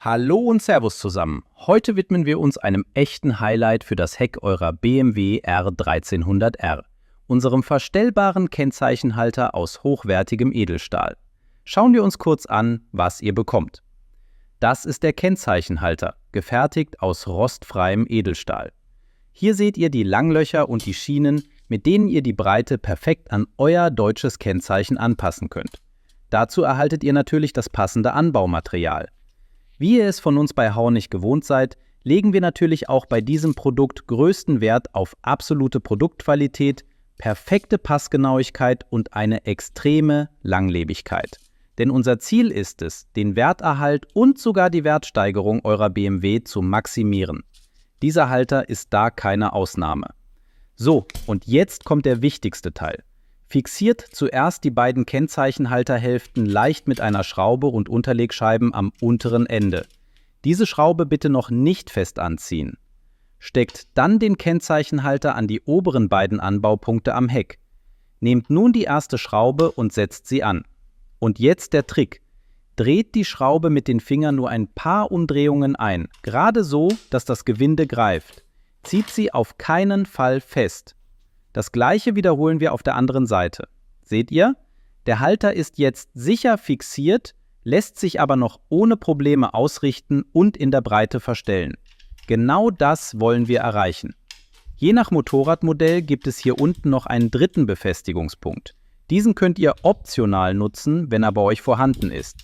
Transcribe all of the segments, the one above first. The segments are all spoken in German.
Hallo und Servus zusammen. Heute widmen wir uns einem echten Highlight für das Heck eurer BMW R1300R, unserem verstellbaren Kennzeichenhalter aus hochwertigem Edelstahl. Schauen wir uns kurz an, was ihr bekommt. Das ist der Kennzeichenhalter, gefertigt aus rostfreiem Edelstahl. Hier seht ihr die Langlöcher und die Schienen, mit denen ihr die Breite perfekt an euer deutsches Kennzeichen anpassen könnt. Dazu erhaltet ihr natürlich das passende Anbaumaterial. Wie ihr es von uns bei Haunig gewohnt seid, legen wir natürlich auch bei diesem Produkt größten Wert auf absolute Produktqualität, perfekte Passgenauigkeit und eine extreme Langlebigkeit. Denn unser Ziel ist es, den Werterhalt und sogar die Wertsteigerung eurer BMW zu maximieren. Dieser Halter ist da keine Ausnahme. So, und jetzt kommt der wichtigste Teil. Fixiert zuerst die beiden Kennzeichenhalterhälften leicht mit einer Schraube und Unterlegscheiben am unteren Ende. Diese Schraube bitte noch nicht fest anziehen. Steckt dann den Kennzeichenhalter an die oberen beiden Anbaupunkte am Heck. Nehmt nun die erste Schraube und setzt sie an. Und jetzt der Trick. Dreht die Schraube mit den Fingern nur ein paar Umdrehungen ein, gerade so, dass das Gewinde greift. Zieht sie auf keinen Fall fest. Das gleiche wiederholen wir auf der anderen Seite. Seht ihr? Der Halter ist jetzt sicher fixiert, lässt sich aber noch ohne Probleme ausrichten und in der Breite verstellen. Genau das wollen wir erreichen. Je nach Motorradmodell gibt es hier unten noch einen dritten Befestigungspunkt. Diesen könnt ihr optional nutzen, wenn er bei euch vorhanden ist.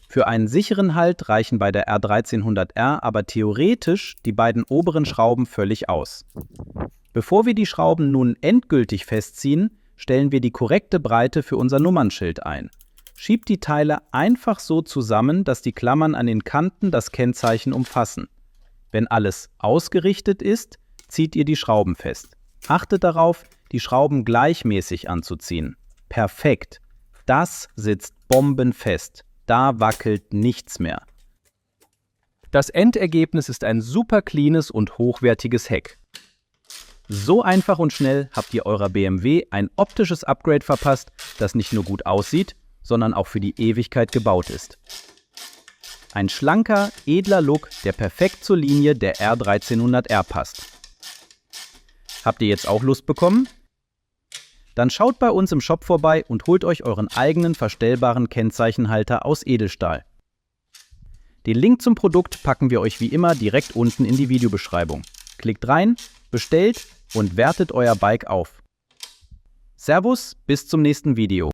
Für einen sicheren Halt reichen bei der R1300R aber theoretisch die beiden oberen Schrauben völlig aus. Bevor wir die Schrauben nun endgültig festziehen, stellen wir die korrekte Breite für unser Nummernschild ein. Schiebt die Teile einfach so zusammen, dass die Klammern an den Kanten das Kennzeichen umfassen. Wenn alles ausgerichtet ist, zieht ihr die Schrauben fest. Achtet darauf, die Schrauben gleichmäßig anzuziehen. Perfekt! Das sitzt bombenfest. Da wackelt nichts mehr. Das Endergebnis ist ein super cleanes und hochwertiges Heck. So einfach und schnell habt ihr eurer BMW ein optisches Upgrade verpasst, das nicht nur gut aussieht, sondern auch für die Ewigkeit gebaut ist. Ein schlanker, edler Look, der perfekt zur Linie der R1300R passt. Habt ihr jetzt auch Lust bekommen? Dann schaut bei uns im Shop vorbei und holt euch euren eigenen verstellbaren Kennzeichenhalter aus Edelstahl. Den Link zum Produkt packen wir euch wie immer direkt unten in die Videobeschreibung. Klickt rein, bestellt und wertet euer Bike auf. Servus, bis zum nächsten Video.